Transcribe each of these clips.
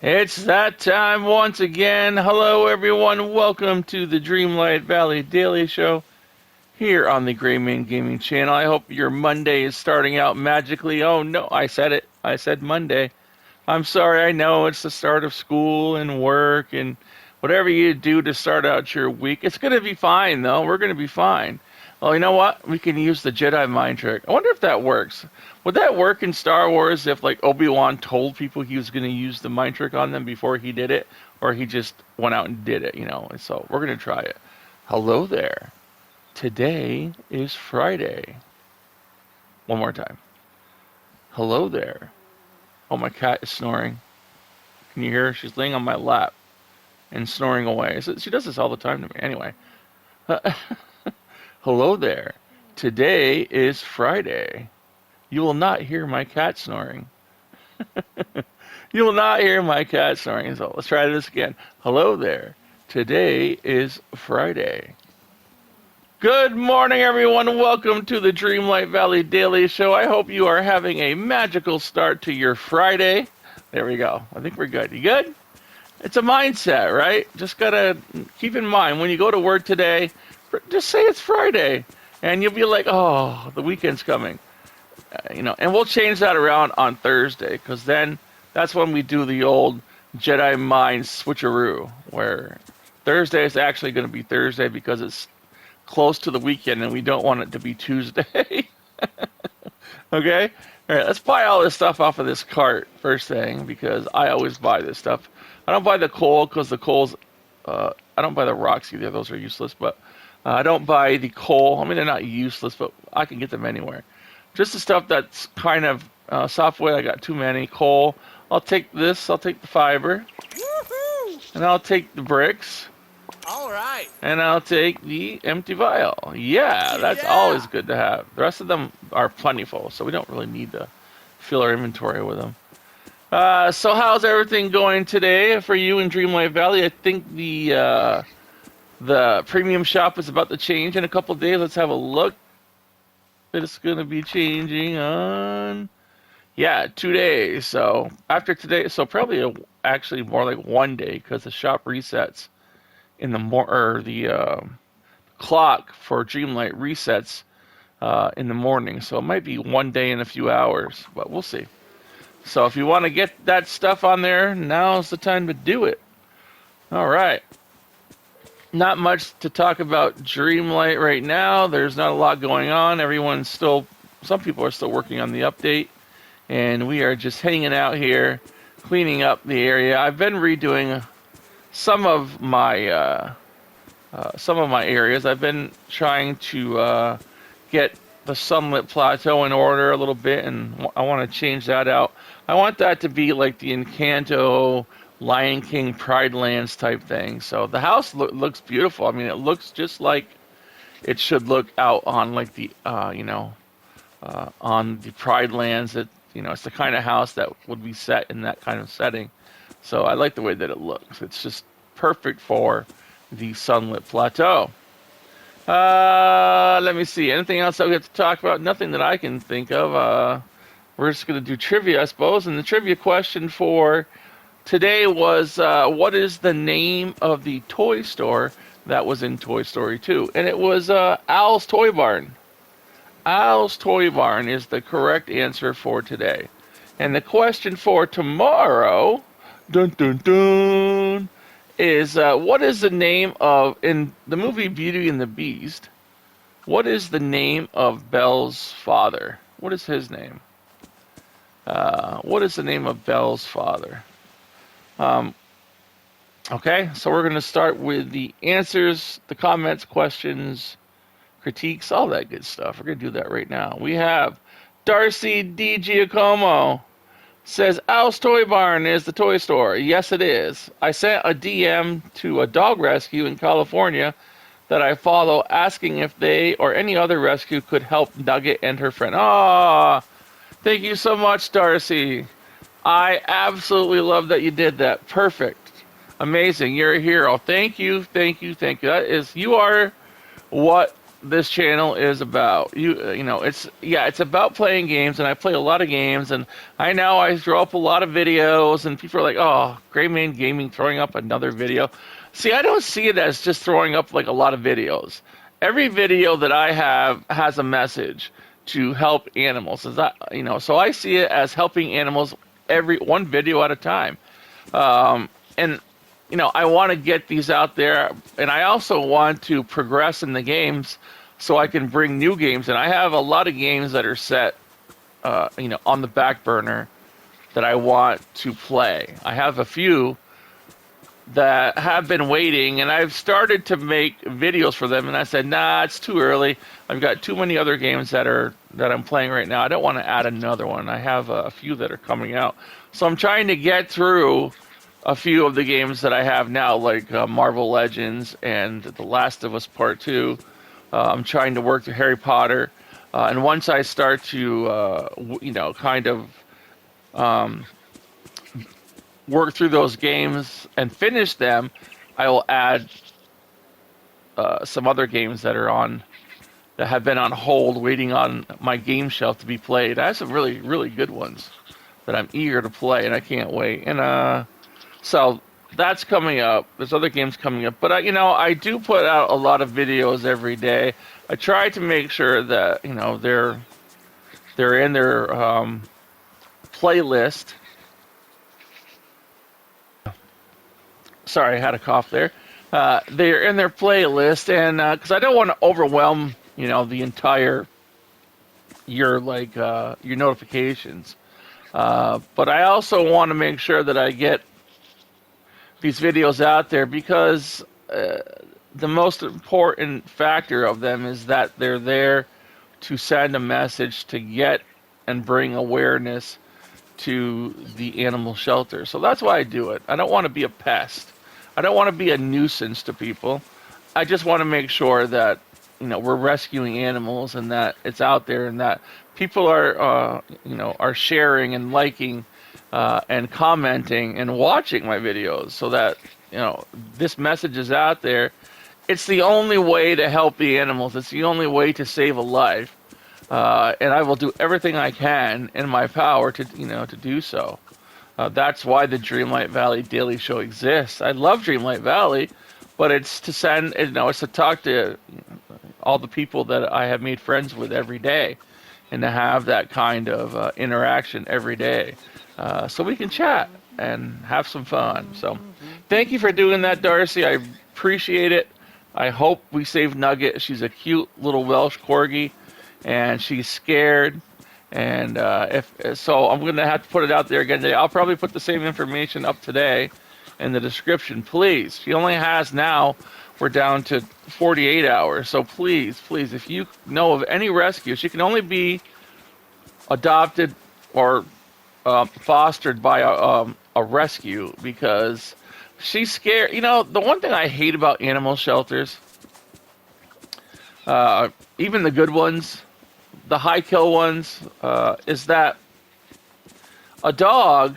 It's that time once again. Hello, everyone. Welcome to the Dreamlight Valley Daily Show here on the Gray Man Gaming Channel. I hope your Monday is starting out magically. Oh, no, I said it. I said Monday. I'm sorry. I know it's the start of school and work and whatever you do to start out your week. It's going to be fine, though. We're going to be fine. Well, you know what? We can use the Jedi mind trick. I wonder if that works. Would that work in Star Wars if, like, Obi-Wan told people he was going to use the mind trick on them before he did it? Or he just went out and did it, you know? And so we're going to try it. Hello there. Today is Friday. One more time. Hello there. Oh, my cat is snoring. Can you hear her? She's laying on my lap and snoring away. So she does this all the time to me. Anyway. Hello there. Today is Friday. You will not hear my cat snoring. You will not hear my cat snoring. So let's try this again. Hello there. Today is Friday. Good morning, everyone. Welcome to the Dreamlight Valley Daily Show. I hope you are having a magical start to your Friday. There we go. I think we're good. You good? It's a mindset, right? Just got to keep in mind when you go to work today, just say it's Friday, and you'll be like, oh, the weekend's coming. And we'll change that around on Thursday, because then that's when we do the old Jedi mind switcheroo, where Thursday is actually going to be Thursday because it's close to the weekend, and we don't want it to be Tuesday. Okay? All right, let's buy all this stuff off of this cart first thing, because I always buy this stuff. I don't buy the coal, because the coal's, I don't buy the rocks either. Those are useless, but I don't buy the coal. I mean, they're not useless, but I can get them anywhere. Just the stuff that's kind of software. I got too many. Coal. I'll take this. I'll take the fiber. Woo-hoo! And I'll take the bricks. All right. And I'll take the empty vial. Yeah, that's always good to have. The rest of them are plentiful, so we don't really need to fill our inventory with them. So how's everything going today for you in Dreamlight Valley? I think the premium shop is about to change in a couple of days. Let's have a look. It's going to be changing on, 2 days. So after today, so probably actually more like 1 day, because the shop resets in the clock for Dreamlight resets in the morning. So it might be 1 day and a few hours, but we'll see. So if you want to get that stuff on there, now's the time to do it. All right. Not much to talk about Dreamlight right now. There's not a lot going on. Some people are still working on the update, and we are just hanging out here, cleaning up the area. I've been redoing some of my areas. I've been trying to get the Sunlit Plateau in order a little bit, and I want to change that out. I want that to be like the Encanto, Lion King, Pride Lands type thing. So the house looks beautiful. I mean, it looks just like it should look out on like the, on the Pride Lands. That it's the kind of house that would be set in that kind of setting. So I like the way that it looks. It's just perfect for the Sunlit Plateau. Let me see. Anything else that we have to talk about? Nothing that I can think of. We're just going to do trivia, I suppose. And the trivia question for today was, what is the name of the toy store that was in Toy Story 2? And it was Al's Toy Barn. Al's Toy Barn is the correct answer for today. And the question for tomorrow, dun dun dun, is what is the name of, in the movie Beauty and the Beast, what is the name of Belle's father? What is his name? What is the name of Belle's father? Okay, so we're going to start with the answers, the comments, questions, critiques, all that good stuff. We're going to do that right now. We have Darcy Digiacomo says, Al's Toy Barn is the toy store. Yes, it is. I sent a DM to a dog rescue in California that I follow asking if they or any other rescue could help Nugget and her friend. Aw, thank you so much, Darcy. I absolutely love that you did that. Perfect. Amazing. You're a hero. Thank you. Thank you. Thank you. You are what this channel is about. It's about playing games, and I play a lot of games, and I throw up a lot of videos, and people are like, "Oh, Gray Man Gaming throwing up another video." See, I don't see it as just throwing up like a lot of videos. Every video that I have has a message to help animals. So I see it as helping animals every one video at a time. And I want to get these out there, and I also want to progress in the games so I can bring new games. And I have a lot of games that are set, on the back burner that I want to play. I have a few that have been waiting, and I've started to make videos for them, and I said, nah, it's too early. I've got too many other games that I'm playing right now. I don't want to add another one. I have a few that are coming out. So I'm trying to get through a few of the games that I have now, like Marvel Legends and The Last of Us Part 2. I'm trying to work through Harry Potter. And once I start to, work through those games and finish them, I will add some other games that have been on hold, waiting on my game shelf to be played. I have some really, really good ones that I'm eager to play, and I can't wait. And so that's coming up. There's other games coming up, but I do put out a lot of videos every day. I try to make sure that they're in their playlist. Sorry, I had a cough there. They're in their playlist, and because I don't want to overwhelm, the entire your notifications. But I also want to make sure that I get these videos out there, because the most important factor of them is that they're there to send a message, to get and bring awareness to the animal shelter. So that's why I do it. I don't want to be a pest. I don't want to be a nuisance to people. I just want to make sure that we're rescuing animals, and that it's out there, and that people are sharing and liking and commenting and watching my videos, so that this message is out there. It's the only way to help the animals. It's the only way to save a life, and I will do everything I can in my power to do so. That's why the Dreamlight Valley Daily Show exists. I love Dreamlight Valley, but it's to send, it's to talk to all the people that I have made friends with every day, and to have that kind of interaction every day, so we can chat and have some fun. So thank you for doing that, Darcy. I appreciate it. I hope we save Nugget. She's a cute little Welsh Corgi, and she's scared. And I'm going to have to put it out there again today. I'll probably put the same information up today in the description. Please, she only has now, we're down to 48 hours. So please, if you know of any rescue, she can only be adopted or fostered by a rescue, because she's scared. The one thing I hate about animal shelters, even the good ones, the high kill ones, is that a dog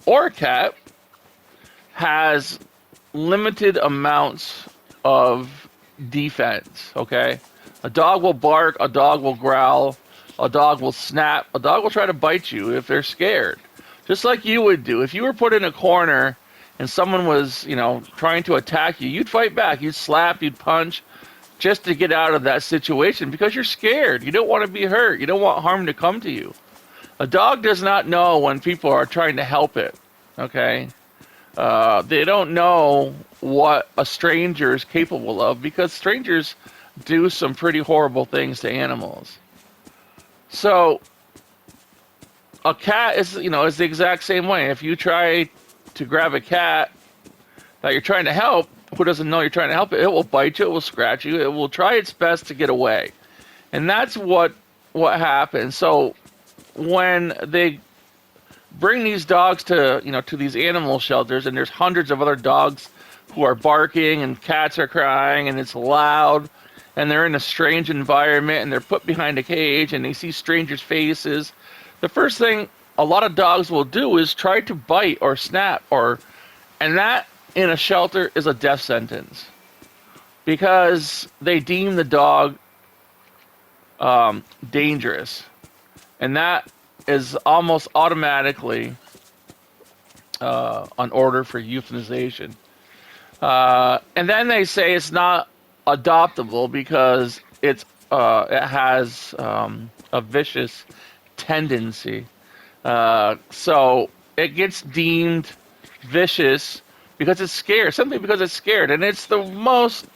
or a cat has limited amounts of defense, okay? A dog will bark, a dog will growl, a dog will snap, a dog will try to bite you if they're scared. Just like you would do. If you were put in a corner and someone was, trying to attack you, you'd fight back, you'd slap, you'd punch, just to get out of that situation, because you're scared. You don't want to be hurt. You don't want harm to come to you. A dog does not know when people are trying to help it, okay? They don't know what a stranger is capable of, because strangers do some pretty horrible things to animals. So a cat is the exact same way. If you try to grab a cat that you're trying to help, who doesn't know you're trying to help it, it will bite you, it will scratch you, it will try its best to get away. And that's what happens. So when they bring these dogs to these animal shelters, and there's hundreds of other dogs who are barking, and cats are crying, and it's loud, and they're in a strange environment, and they're put behind a cage, and they see strangers' faces, the first thing a lot of dogs will do is try to bite or snap, and that in a shelter is a death sentence. because they deem the dog dangerous, and that is almost automatically an order for euthanization. And then they say it's not adoptable because it has a vicious tendency. So it gets deemed vicious because it's scared, simply because it's scared. And it's the most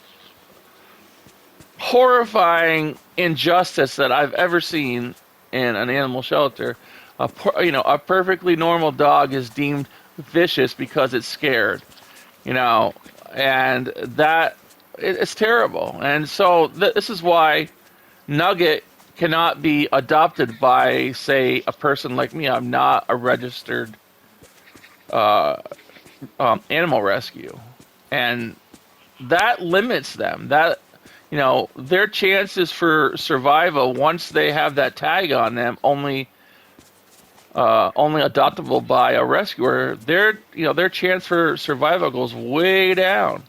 horrifying injustice that I've ever seen in an animal shelter. A perfectly normal dog is deemed vicious because it's scared. And it's terrible. And so this is why Nugget cannot be adopted by, say, a person like me. I'm not a registered animal rescue, and that limits them. Their chances for survival once they have that tag on them, only adoptable by a rescuer. Their chance for survival goes way down.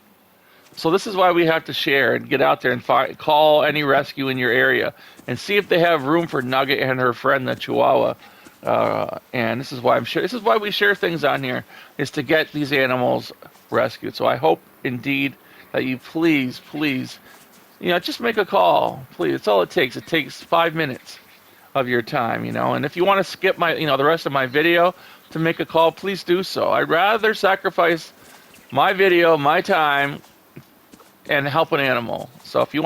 So this is why we have to share and get out there and call any rescue in your area and see if they have room for Nugget and her friend, the Chihuahua. And this is why This is why we share things on here, is to get these animals rescued. So I hope indeed that you please, just make a call, please. It's all it takes. It takes 5 minutes of your time, And if you want to skip the rest of my video to make a call, please do so. I'd rather sacrifice my video, my time, and help an animal. So if you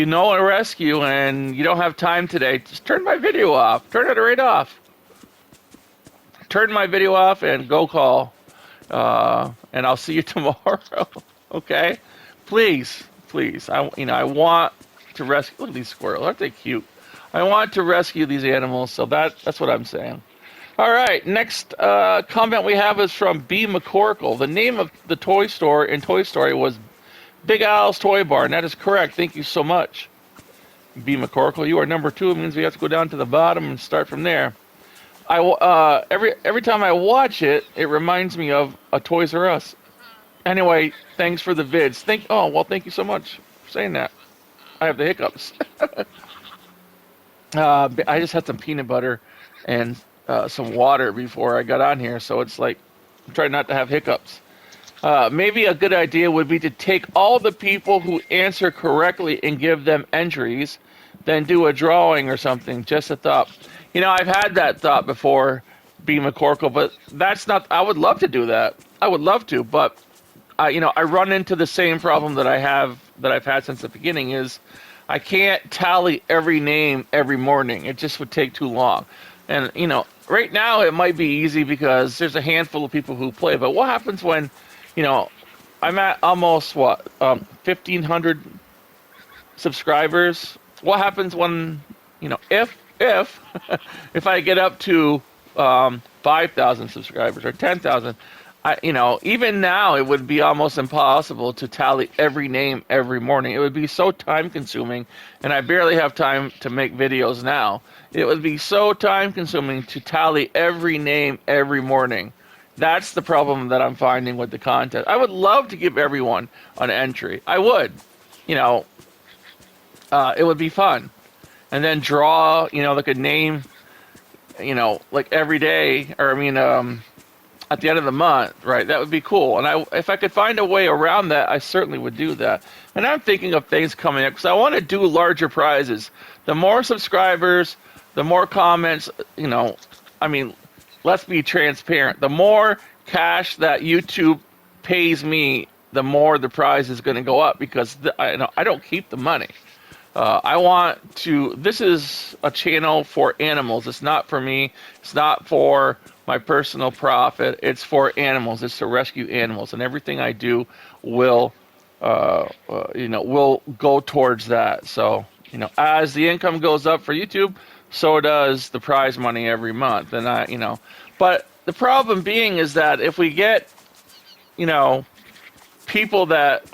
know a rescue and you don't have time today, just turn my video off. Turn it right off. Turn my video off and go call. And I'll see you tomorrow. Okay? Please. I want to rescue. Look at these squirrels. Aren't they cute? I want to rescue these animals. So that's what I'm saying. All right, next comment we have is from B. McCorkle. The name of the toy store in Toy Story was Big Al's Toy Barn. That is correct. Thank you so much, B. McCorkle. You are number 2. It means we have to go down to the bottom and start from there. Every time I watch it, it reminds me of a Toys R Us. Anyway, thanks for the vids. Thank you so much for saying that. I have the hiccups. I just had some peanut butter and some water before I got on here, so it's like I'm trying not to have hiccups. Maybe a good idea would be to take all the people who answer correctly and give them entries, then do a drawing or something. Just a thought. I've had that thought before, B. McCorkle, but that's not. I would love to do that. I would love to, but I run into the same problem that I've had since the beginning. Is I can't tally every name every morning. It just would take too long. And, right now it might be easy because there's a handful of people who play. But what happens when, I'm at almost, 1,500 subscribers? What happens when, if if I get up to 5,000 subscribers or 10,000? Even now it would be almost impossible to tally every name every morning. It would be so time consuming, and I barely have time to make videos now. It would be so time consuming to tally every name every morning. That's the problem that I'm finding with the contest. I would love to give everyone an entry. I would. It would be fun. And then draw, like a name, like every day, or at the end of the month, right? That would be cool. And if I could find a way around that, I certainly would do that. And I'm thinking of things coming up because I want to do larger prizes. The more subscribers, the more comments, let's be transparent. The more cash that YouTube pays me, the more the prize is going to go up because I don't keep the money. This is a channel for animals. It's not for me. It's not for my personal profit. It's for animals. It's to rescue animals. And everything I do will go towards that. So, as the income goes up for YouTube, so does the prize money every month. And but the problem being is that if we get, people that,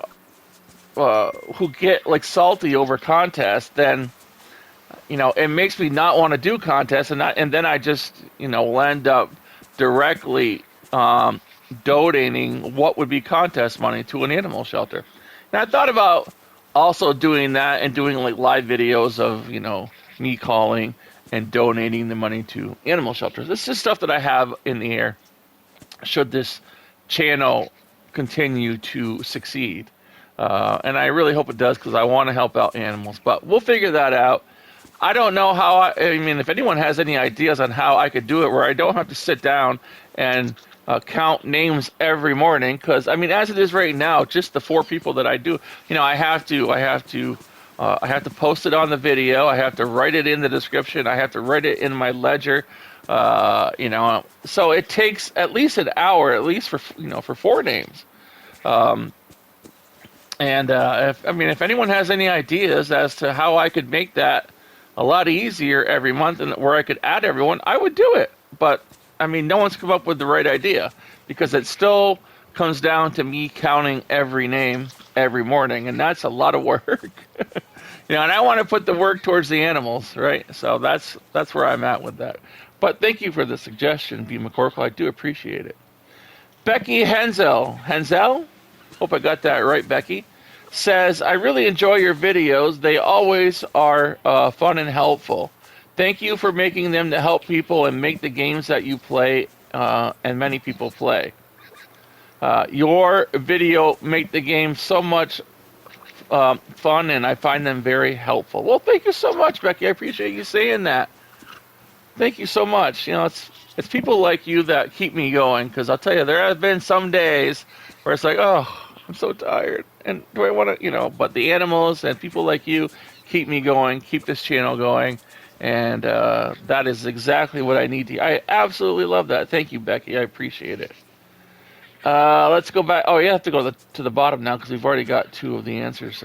who get like salty over contests, then it makes me not want to do contests, and then I just will end up directly donating what would be contest money to an animal shelter. And I thought about also doing that and doing like live videos of, me calling and donating the money to animal shelters. This is stuff that I have in the air should this channel continue to succeed. And I really hope it does because I want to help out animals. But we'll figure that out. I don't know how, if anyone has any ideas on how I could do it where I don't have to sit down and count names every morning. Because, as it is right now, just the 4 people that I do, I have to post it on the video. I have to write it in the description. I have to write it in my ledger. So it takes at least an hour, at least for 4 names. If anyone has any ideas as to how I could make that a lot easier every month and where I could add everyone, I would do it. But no one's come up with the right idea because it still comes down to me counting every name every morning, and that's a lot of work. And I want to put the work towards the animals, right? So that's where I'm at with that. But thank you for the suggestion, B. McCorkle. I do appreciate it. Becky Hensel, hope I got that right, Becky, says, I really enjoy your videos. They always are fun and helpful. Thank you for making them to help people and make the games that you play and many people play. Your video make the game so much fun, and I find them very helpful. Well, thank you so much, Becky. I appreciate you saying that. Thank you so much. It's people like you that keep me going, because I'll tell you, there have been some days where it's like, oh, I'm so tired, and do I want to, but the animals and people like you keep me going, keep this channel going, and that is exactly what I need to. I absolutely love that. Thank you, Becky. I appreciate it. Let's go back. Oh, you have to go to the bottom now because we've already got 2 of the answers.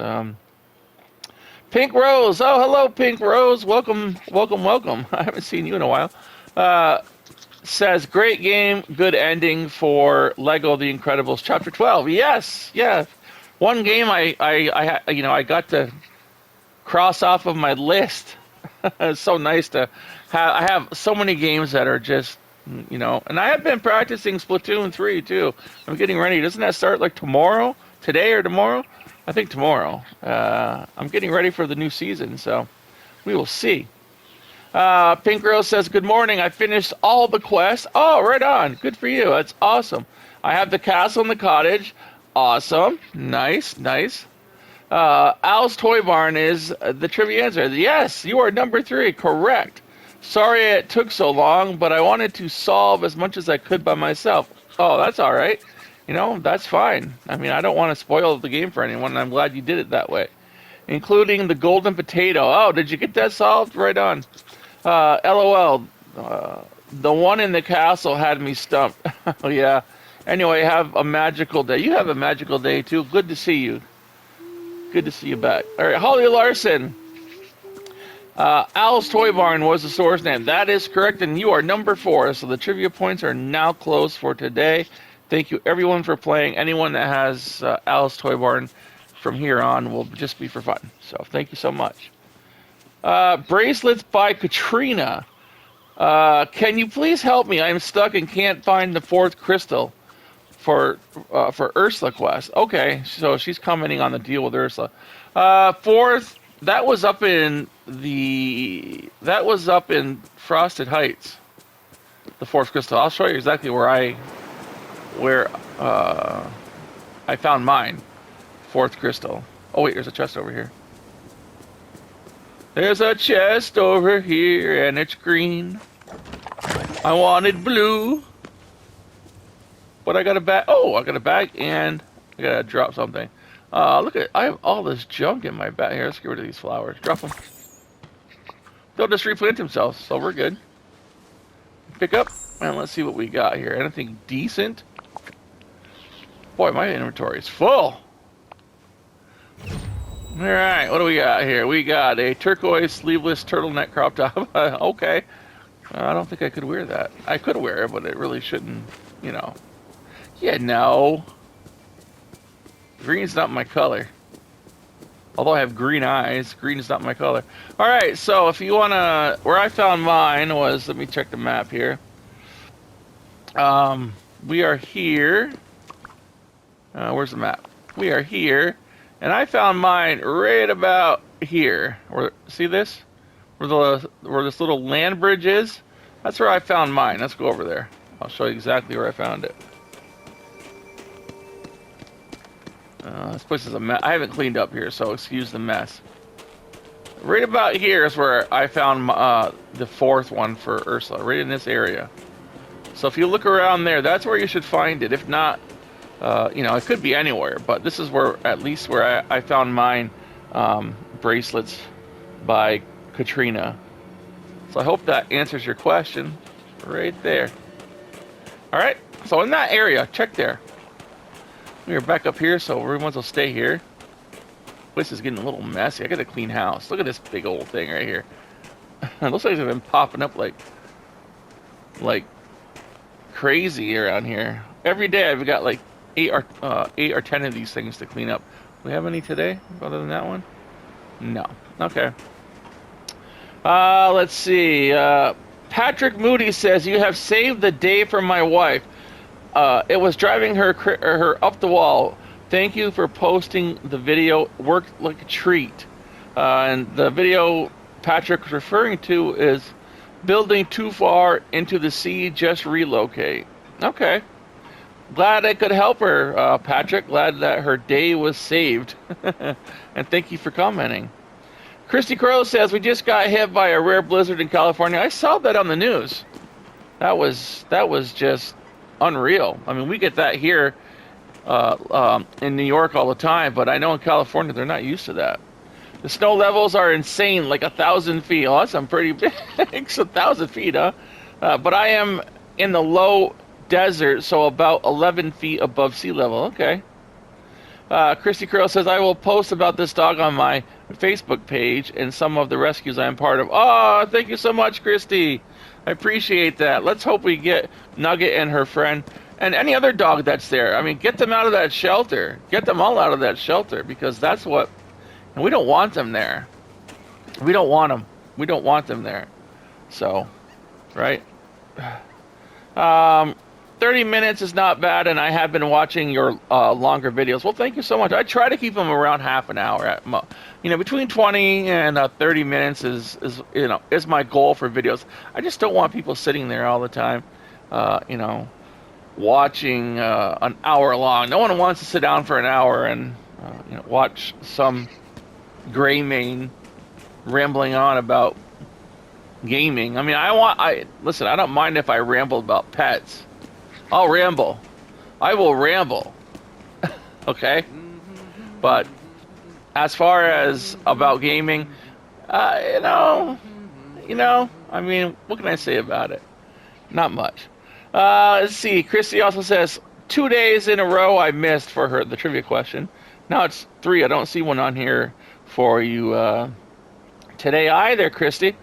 Pink Rose. Oh, hello, Pink Rose. Welcome. I haven't seen you in a while. Says, great game, good ending for Lego The Incredibles Chapter 12. Yes, yeah. One game I got to cross off of my list. It's so nice to have. I have so many games that are just, and I have been practicing Splatoon 3 too. I'm getting ready. Doesn't that start like tomorrow? Today or tomorrow? I think tomorrow. I'm getting ready for the new season, so we will see. Pink Girl says, good morning. I finished all the quests. Oh, right on. Good for you. That's awesome. I have the castle and the cottage. Awesome. Nice. Al's Toy Barn is the trivia answer. Yes, you are number 3. Correct. Sorry it took so long, but I wanted to solve as much as I could by myself. Oh, that's all right. That's fine. I don't want to spoil the game for anyone, and I'm glad you did it that way. Including the golden potato. Oh, did you get that solved? Right on. LOL. The one in the castle had me stumped. Oh, yeah. Anyway, have a magical day. You have a magical day, too. Good to see you. Good to see you back. All right, Holly Larson. Al's Toy Barn was the source name. That is correct, and you are number 4. So the trivia points are now closed for today. Thank you, everyone, for playing. Anyone that has Al's Toy Barn from here on will just be for fun. So thank you so much. Bracelets by Katrina. Can you please help me? I'm stuck and can't find the 4th crystal for Ursula quest. Okay, so she's commenting on the deal with Ursula. 4th, that was up in Frosted Heights. The 4th crystal. I'll show you exactly where I found mine. 4th crystal. Oh wait, there's a chest over here. There's a chest over here, and it's green. I wanted blue. But I got a bag. Oh, I got a bag, and I gotta drop something. Look at, I have all this junk in my bag. Here, let's get rid of these flowers. Drop them. They'll just replant themselves, so we're good. Pick up, and let's see what we got here. Anything decent? Boy, my inventory is full. Alright, what do we got here? We got a turquoise sleeveless turtleneck crop top. Okay. I don't think I could wear that. I could wear it, but it really shouldn't, Yeah, no. Green's not my color. Although I have green eyes, green is not my color. Alright, so if you want to... Where I found mine was... Let me check the map here. We are here. Where's the map? We are here, and I found mine right about here. See this? Where this little land bridge is? That's where I found mine. Let's go over there. I'll show you exactly where I found it. This place is a mess. I haven't cleaned up here, so excuse the mess. Right about here is where I found the fourth one for Ursula, right in this area. So if you look around there, that's where you should find it. If not, it could be anywhere, but this is where, at least where I found mine, bracelets by Katrina. So I hope that answers your question right there. All right, so in that area, check there. We are back up here, so everyone's will stay here. This is getting a little messy. I got a clean house. Look at this big old thing right here. It looks like it's been popping up like crazy around here. Every day I've got like 8 or 10 of these things to clean up. Do we have any today other than that one? No. Okay. Let's see. Patrick Moody says, you have saved the day for my wife. It was driving her up the wall. Thank you for posting the video. Worked like a treat. And the video Patrick's referring to is building too far into the sea, just relocate. Okay. Glad I could help her, Patrick. Glad that her day was saved. And thank you for commenting. Christy Crow says, we just got hit by a rare blizzard in California. I saw that on the news. That was just unreal. I mean, we get that here in New York all the time, but I know in California they're not used to that. The snow levels are insane, like 1,000 feet. Oh, that's pretty big. It's 1,000 feet, huh? But I am in the low desert, so about 11 feet above sea level. Okay. Christy Curl says, I will post about this dog on my Facebook page and some of the rescues I am part of. Oh, thank you so much, Christy. I appreciate that. Let's hope we get Nugget and her friend and any other dog that's there. I mean, get them out of that shelter. Get them all out of that shelter, because that's what... And we don't want them there. We don't want them. We don't want them there. So, right? 30 minutes is not bad, and I have been watching your longer videos. Well, thank you so much. I try to keep them around half an hour. Between 20 and 30 minutes is my goal for videos. I just don't want people sitting there all the time, watching an hour long. No one wants to sit down for an hour and watch some gray mane rambling on about gaming. I mean, listen, I don't mind if I ramble about pets. I'll ramble. I will ramble. Okay? But as far as about gaming, I mean, what can I say about it? Not much. Let's see. Christy also says, 2 days in a row I missed for her, the trivia question. Now it's 3. I don't see one on here for you today either, Christy.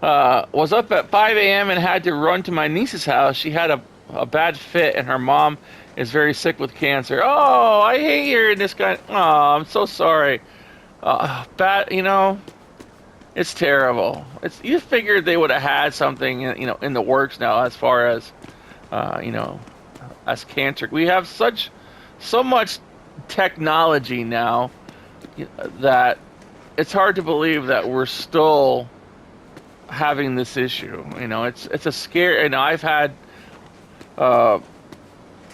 Was up at 5 a.m. and had to run to my niece's house. She had a bad fit, and her mom is very sick with cancer. Oh, I hate hearing this guy. Oh, I'm so sorry. It's terrible. You figured they would have had something, in the works now as far as, as cancer. We have so much technology now that it's hard to believe that we're still having this issue. It's a scare, and I've had a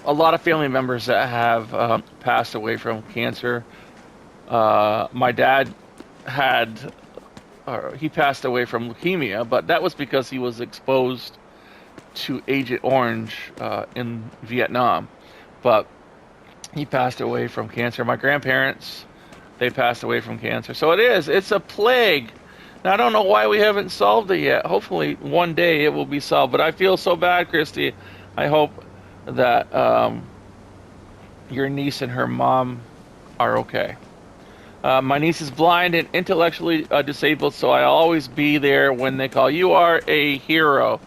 lot of family members that have passed away from cancer. My dad he passed away from leukemia, but that was because he was exposed to Agent Orange in Vietnam. But he passed away from cancer. My grandparents, they passed away from cancer. So it's a plague. Now, I don't know why we haven't solved it yet. Hopefully one day it will be solved. But I feel so bad, Christy. I hope that your niece and her mom are okay. My niece is blind and intellectually disabled, so I'll always be there when they call. You are a hero,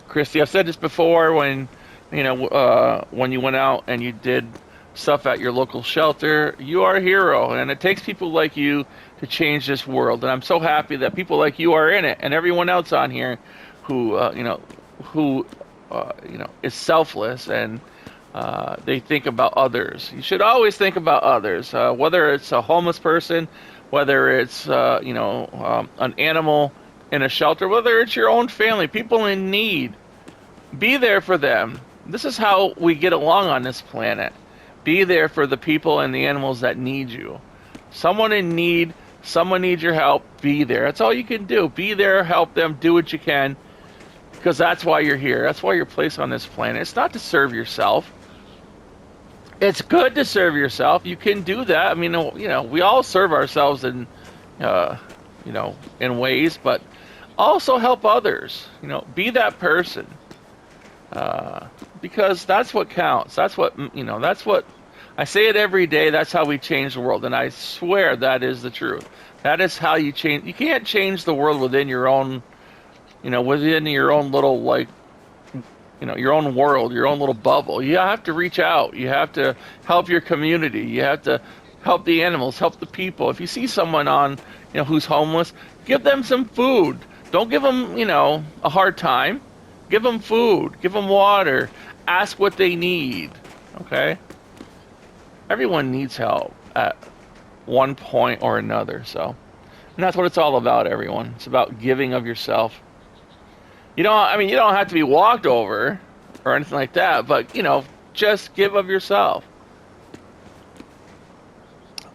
Christy. I've said this before when you went out and you did stuff at your local shelter. You are a hero, and it takes people like you to change this world. And I'm so happy that people like you are in it, and everyone else on here who is selfless and They think about others. You should always think about others, whether it's a homeless person, whether it's an animal in a shelter, whether it's your own family, people in need. Be there for them. This is how we get along on this planet. Be there for the people and the animals that need you. Someone in need, someone needs your help, be there. That's all you can do. Be there, help them, do what you can, because that's why you're here. That's why you're placed on this planet. It's not to serve yourself. It's good to serve yourself. You can do that. I mean, we all serve ourselves in ways, but also help others. Be that person. Because that's what counts. That's what I say it every day. That's how we change the world. And I swear that is the truth. That is how you change. You can't change the world within your own, within your own little, your own world, your own little bubble. You have to reach out. You have to help your community. You have to help the animals, help the people. If you see someone who's homeless, give them some food. Don't give them, a hard time. Give them food. Give them water. Ask what they need. Okay? Everyone needs help at one point or another. And that's what it's all about, everyone. It's about giving of yourself. You don't have to be walked over or anything like that, but, just give of yourself.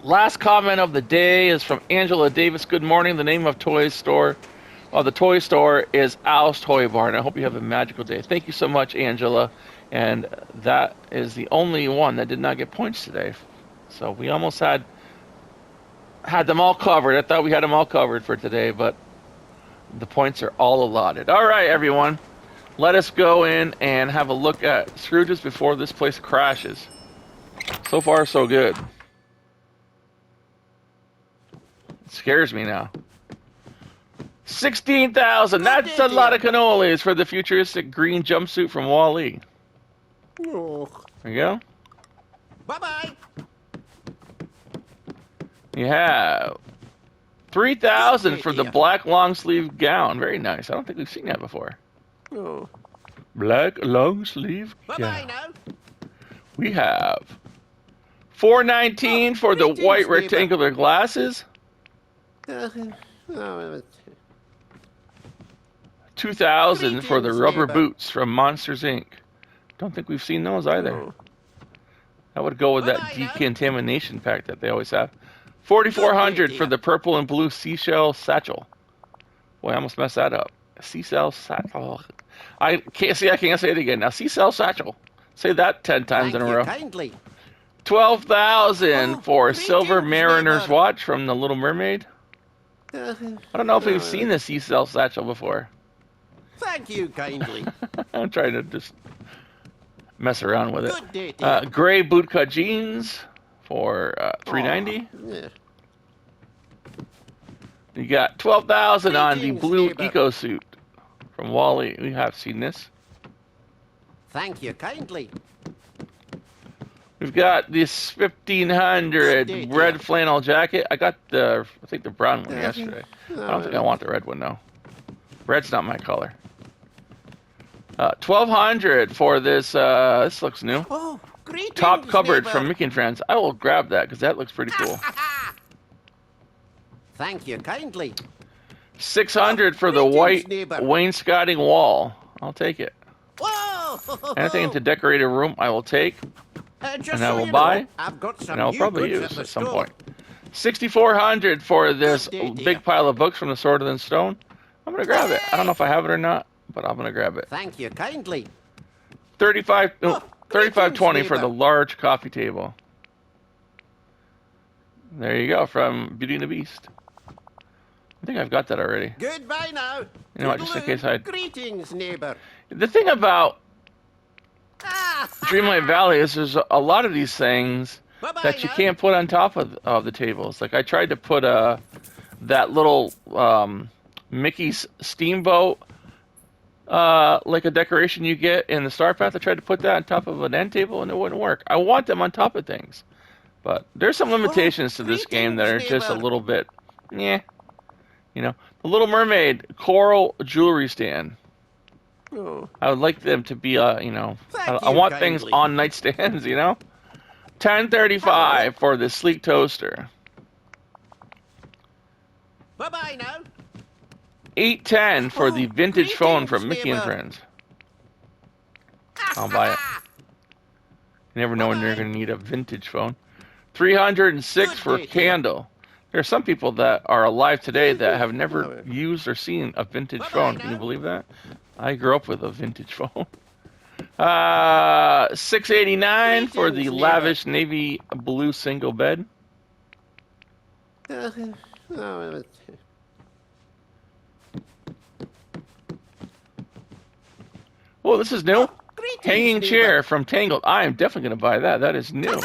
Last comment of the day is from Angela Davis. Good morning. The name of toy store. Well, the toy store is Al's Toy Barn. I hope you have a magical day. Thank you so much, Angela. And that is the only one that did not get points today. So we almost had them all covered. I thought we had them all covered for today, but the points are all allotted. All right, everyone. Let us go in and have a look at Scrooge's before this place crashes. So far, so good. It scares me now. 16,000. That's a lot of cannolis for the futuristic green jumpsuit from Wall-E. Oh. There you go. Bye-bye. You have 3,000 for the black long sleeve gown. Very nice. I don't think we've seen that before. Oh. Black long sleeve gown. Bye-bye now. We have 419 for the white rectangular glasses. 2,000 for the rubber boots from Monsters Inc. Don't think we've seen those either. Oh. That would go with that decontamination pack that they always have. 4,400 for the purple and blue seashell satchel. Boy, I almost messed that up. Seashell satchel. I can't say it again. Now, seashell satchel. Say that 10 times in a row. Kindly. 12,000 for a silver mariner's watch from The Little Mermaid. I don't know if we've seen the seashell satchel before. Thank you kindly. I'm trying to just mess around with it. Good day, dear. Gray bootcut jeans for $390. Yeah. You got 12,000 on the Greetings, blue neighbor. eco suit from Wall-E. We have seen this. Thank you kindly. We've got this 1,500 Good day, red dear. flannel jacket. I got the brown one yesterday. I don't think I want the red one though. Red's not my color. 1,200 for this. This looks new. Oh, greetings, Top cupboard neighbor. from Mickey and Friends. I will grab that because that looks pretty cool. Thank you kindly. 600 for the Greetings, white neighbor. wainscoting wall. I'll take it. Whoa! Anything to decorate a room, I will take. Just and so I will you buy, know, I've got some and I'll new probably goods use the at some store. point. 6,400 for this Good day, big dear. pile of books from the Sword and Stone. I'm gonna grab it. I don't know if I have it or not, but I'm gonna grab it. Thank you kindly. 35.20 for neighbor. the large coffee table. There you go, from Beauty and the Beast. I think I've got that already. Goodbye now. You know what, just in case I... Greetings, neighbor. The thing about Dreamlight Valley is there's a lot of these things Bye-bye that you now. can't put on top of the tables. Like I tried to put that little Mickey's steamboat like a decoration you get in the Star Path. I tried to put that on top of an end table and it wouldn't work. I want them on top of things. But there's some limitations to this game that are just a little bit, yeah. You know, the Little Mermaid coral jewelry stand. Oh, I would like them to be, you know, thank I you want things kindly. on nightstands, you know? 1035 for the sleek toaster. Bye-bye now. 810 for the Oh, vintage phone from greetings, Mickey and neighbour. Friends. I'll buy it. You never know when you're Bye-bye. going to need a vintage phone. 306 Good for day to you. candle. There are some people that are alive today that have never Oh, used or seen a vintage bye-bye phone. Can you now. believe that? I grew up with a vintage phone. 689 for the Greetings, neighbour. lavish navy blue single bed. Oh, Oh, this is new. oh, greetings, Hanging neighbour. chair from Tangled. I am definitely going to buy that. That is new.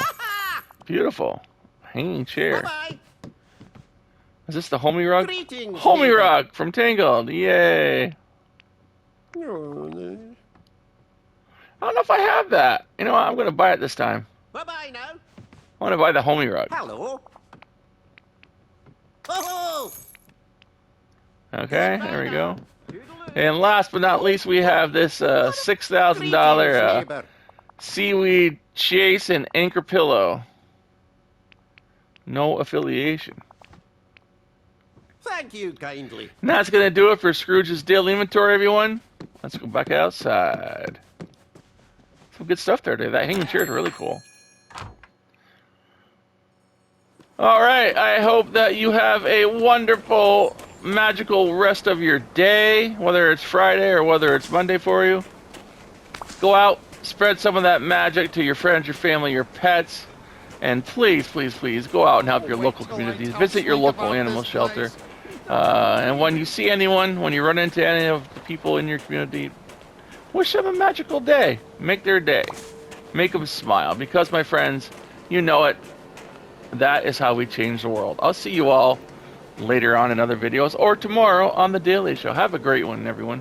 Beautiful. Hanging chair. Bye-bye. Is this the homie rug? Greetings, Homie neighbour. rug from Tangled. Yay. Oh, I don't know if I have that. You know what? I'm going to buy it this time. bye-bye now. I want to buy the homie rug. Hello. Oh, Okay, there we go. And last but not least, we have this $6,000 greetings, neighbour. seaweed chase and anchor pillow. No affiliation. Thank you kindly. And that's going to do it for Scrooge's Daily Inventory, everyone. Let's go back outside. Some good stuff there today. That hanging chair is really cool. All right, I hope that you have a wonderful, magical rest of your day, whether it's Friday or whether it's Monday for you. Go out, spread some of that magic to your friends, your family, your pets, and please, please, please go out and help your local communities. Visit your local animal shelter. And when you see anyone, when you run into any of the people in your community, wish them a magical day. Make their day. Make them smile. Because, my friends, you know it. That is how we change the world. I'll see you all later on in other videos or tomorrow on The Daily Show. Have a great one, everyone.